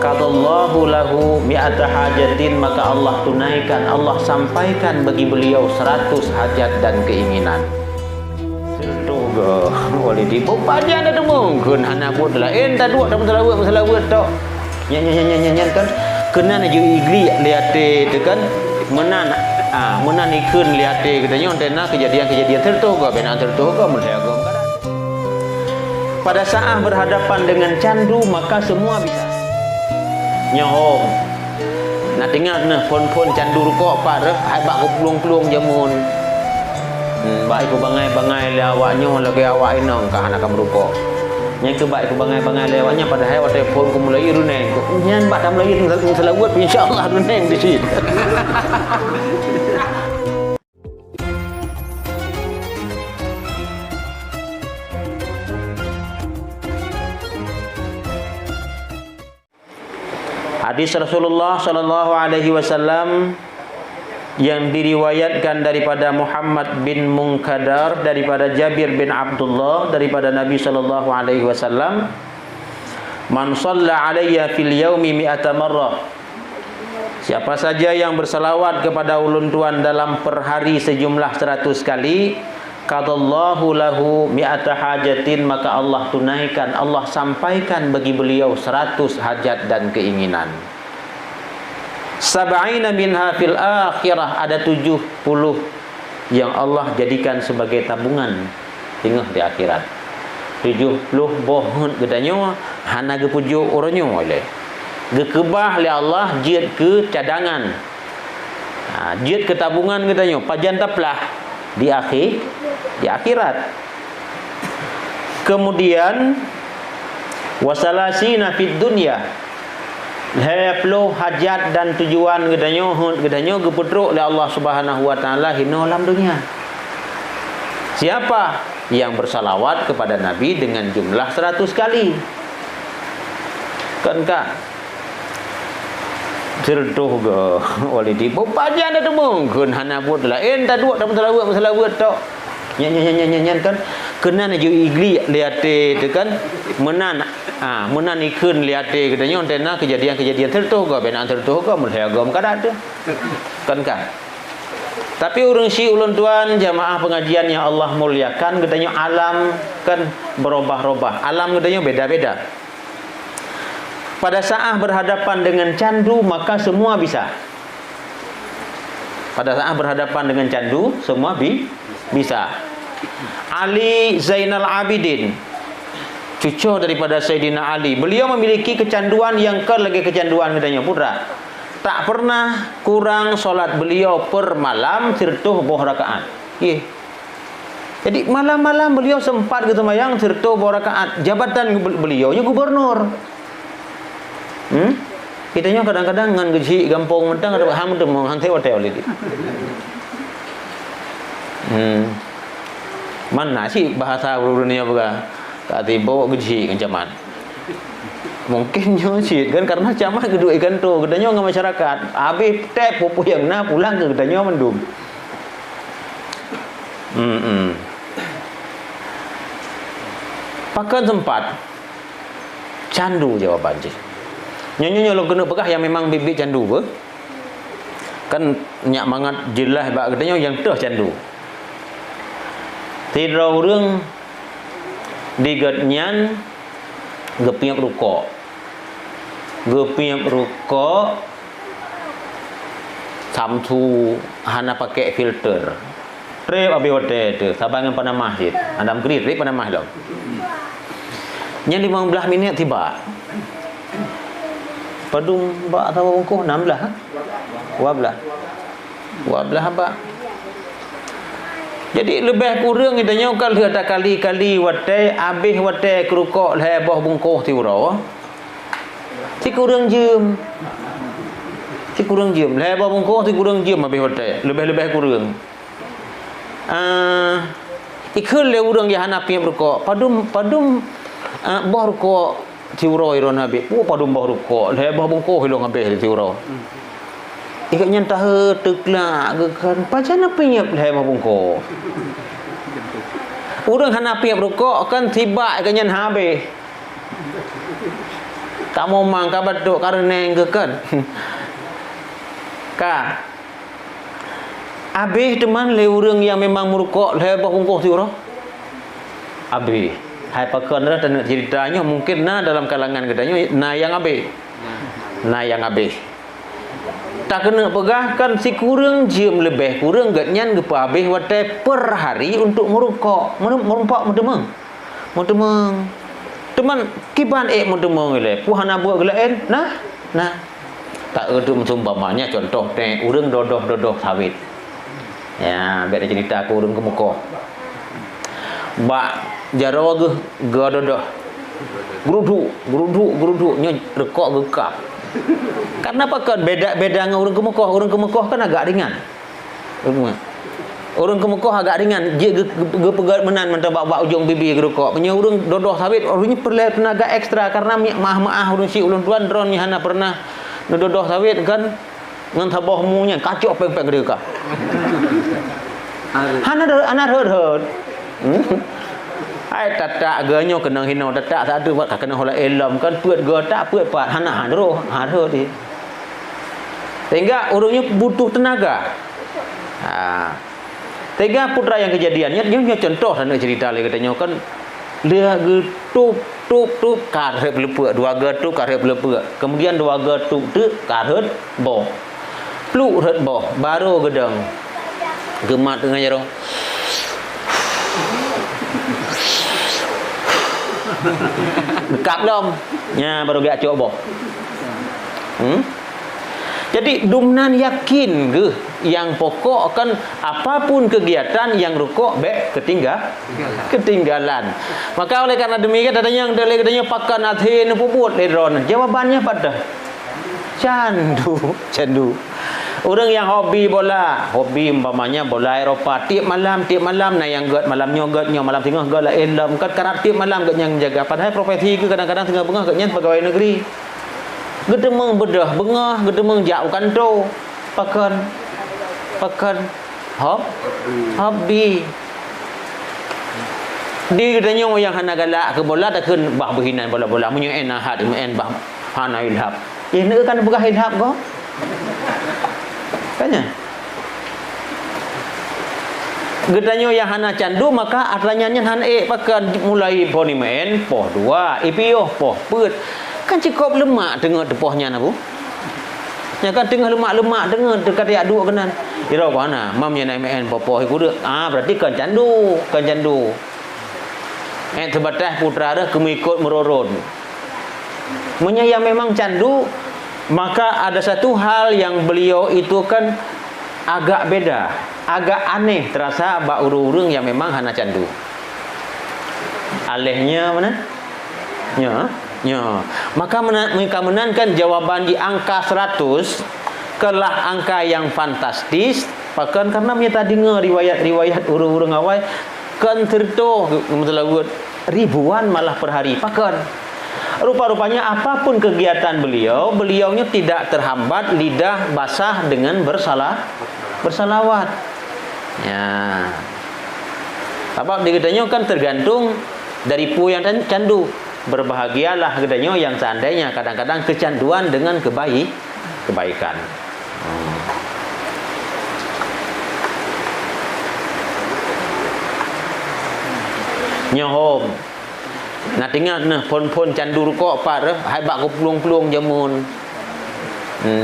qadallahu lahu mi'ata hajatin, maka Allah tunaikan, Allah sampaikan bagi beliau 100 hajat dan keinginan. Tuga boleh dipupajan ada mungkin anak buat lah entah dua tak masalah buat tok nyanyi kan kena na ju igli lihat tu kan menan ikun lihat katanya ontena kejadian tertuga benar tertuga menjaga pada saat berhadapan dengan candu maka semua bisa nyohom nak dengar nah pon candu rukuk apa dah ai bak pelung jamun baik ku bangai le awaknya lagi awak inang ka anak merukuk yang ke baik ku bangai le awaknya padahal waktu telefon ku mulai runeng nyan bak dah mulai tinggal selawat insyaallah runeng di sini. Hadis Rasulullah sallallahu alaihi wasallam yang diriwayatkan daripada Muhammad bin Munkadar, daripada Jabir bin Abdullah, daripada Nabi sallallahu alaihi wasallam, man shalla alayya fil yaumi mi'ata marrah, siapa saja yang bersalawat kepada ulun tuan dalam per hari sejumlah 100 kali, qadallahu lahu mi'ata hajatin, maka Allah tunaikan, Allah sampaikan bagi beliau 100 hajat dan keinginan. Sab'ina minha fil akhirah, ada 70 yang Allah jadikan sebagai tabungan hingga di akhirat. 70 bohon gedanya hana ge pujuk orangnya oleh. Ge kebah le Allah jiat ke cadangan. Jiat ke tabungan gedanya pajan taplah di akhirat. Kemudian wasalasina fid dunya, heplo hajat dan tujuan gedanya geputruk oleh Allah Subhanahu wa taala hino dalam dunia. Siapa yang bersalawat kepada Nabi dengan jumlah 100 kali? Kan kak cerduh ge oleh dipupajan ada mungkin hana buat lah entah dua tak masalah buat tok nyanyi kan kena na ju igli lihat tu kan menan ikun lihat katanya ontena kejadian tertuga benar tertuga menjaga kada tu kan tapi urang si ulun tuan jamaah pengajian yang Allah muliakan katanya alam kan berubah-ubah, alam katanya beda-beda. Pada saat berhadapan dengan candu maka semua bisa. Pada saat berhadapan dengan candu semua bisa. Ali Zainal Abidin, cucu daripada Sayyidina Ali, beliau memiliki kecanduan yang lagi kecanduan katanya putra. Tak pernah kurang solat beliau per malam tirtuh boh rakaat. Jadi malam-malam beliau sempat gitu mayang tirtuh boh rakaat. Jabatan beliaunya gubernur. Kitanya kadang-kadang ngan gaji gampong mentang ada ham demong hang teu hotel ini. Mana sih bahasa dunia buka kati bawa gaji kencaman. Mungkin sih kan karena camat kedua ikan tu gedanya dengan masyarakat. Habis tep pupu yang na pulang ke gedanya mendum. Pakan sempat candu jawaban je. Nyonya lo kena pekah yang memang bibit candu ke? Kan nyak mangat jelas bak katanya yang teh candu. Tirau urang digatnyan gepiak rukuk. Gepiak rukuk samtu hana pakai filter. Trep abi hotel tu sabangan pada masjid. Andam krit pada masjid. Nya 15 minit tiba. Padung bak atau bungkuh 16 ha? 12 apa? Jadi lebih kurang kitanya kalau ada kali-kali watai habis watai kerukuk lebah bungkuh tiurau. Si kurang jam lebah bungkuh si kurang jam habis watai lebih kurang. Ikul le urang yang hanapi berukuk padum bah rukuk tiurau iron habis. Padum bah rukuk lebah bungkuh hilong habis tiurau. Ikatnya entah teklak ke kan pacan apa nyap lebah bungkuh. Urang hanapi berukuk kan tiba ikatnya habis. Tak mau mangka batuk karena ke kan. Ka. Habis teman le orang yang memang merokok le bungkus tu roh. Habis. Hai pakan dah dan ceritanya mungkin dalam kalangan katanya yang habis. Yang habis. Tak kena pegahkan si kurang jam lebih kurang gatnyan ke habis watai per hari untuk merokok. Merompak medemang. Teman kiban medemang le. Puhana buat gelaen. Nah. Tak ada umpamanya contoh urang dodoh sawit. Ya, biar cerita aku urang ke muka. Bak jarawa ge dodoh. Geruduk nya rekok gekap. Kenapa kan beda dengan orang ke Mekah kan agak ringan. Orang ke Mekah agak ringan, dia gepegat menan mentah bak ujung bibi gerukok. Punya orang dodoh sawit, orangnya perlu tenaga ekstra karena maah orang si ulun tuan drone hana pernah dodoh sawit kan ngan tabah munya kacau peng-peng gede ka. Hana herd. Ai tatak ganyo kena hino tatak satu buat kena hola elam kan puat go tak puat pat hana roh hard dia. Sehingga orangnya butuh tenaga. Tiga putra yang kejadiannya dia contoh sana cerita lagi katanya kan dia getup karep lepuk dua getup karep lepuk kemudian dua getup tu karep boh pluk red boh baru gedang gemat dengan jaro dekap dom nya baru biak cok boh jadi dumnan yakin ke yang pokok kan apapun kegiatan yang rukuk ketinggalan. Maka oleh karena demikian katanya pakan athin puput ledron. Jawabannya pada candu. Orang yang hobi bola, umpamanya bola Eropah tiap malam nah yang get malam nyogetnya malam tengah get lah elam kan karena tiap malam get yang jaga padahal profesi ke kadang-kadang tengah bengah getnya pegawai negeri. Gedemeng bedah bengah, gedemeng jauhkan tu pakan hobi. Di katanya yang hana galak ke bola tak kun bah berhinan bola-bola munyo enahat bah hana ilhab. Ini kan begah ilhab ko? Tanya. Gedanya yang hana candu maka atlanya hana pakan mulai ponimen poh 2 ipioh poh put. Kan cukup lemak tengah depohnya na bu. Ya kan tengah lemak tengah dekat dia dua kenan. Ira mana? Mamnya naik main popoh iku dak. Berarti kan candu. Sebatas putra dah kemikut meroron. Munya yang memang candu maka ada satu hal yang beliau itu kan agak beda, agak aneh terasa bak urung-urung yang memang hana candu. Alehnya mana? Ya. Maka mereka menankan jawaban di angka 100 kelah angka yang fantastis bahkan karena mereka dengar riwayat urung-urung awal kan terto ribuan malah per hari pakan rupa-rupanya apapun kegiatan beliaunya tidak terhambat lidah basah dengan bersalawat ya apa dikatanya kan tergantung dari pu yang candu. Berbahagialah gedanya yang seandainya kadang-kadang kecanduan dengan kebaikan. Nyohom. Nak tinggal pon candu rukuk apa dah? Hai bak ko pelung-pelung jamun.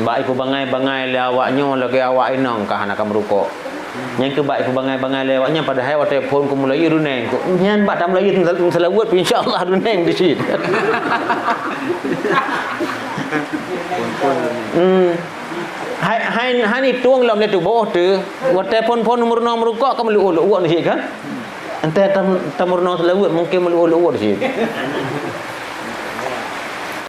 Bak iku bangai-bangai le awaknya lagi awak inang kah nak merukuk. Yang ke baik bangai-bangai lewatnya padahal waktu pun ku mulai runeng ku nyan bak tam lagi selawat insyaallah runeng di situ. Hai ni tuang lam le tu boh tu waktu pun umurna merukak kamu lu uak di situ kan. Entah tamurna selawat mungkin lu uak di situ.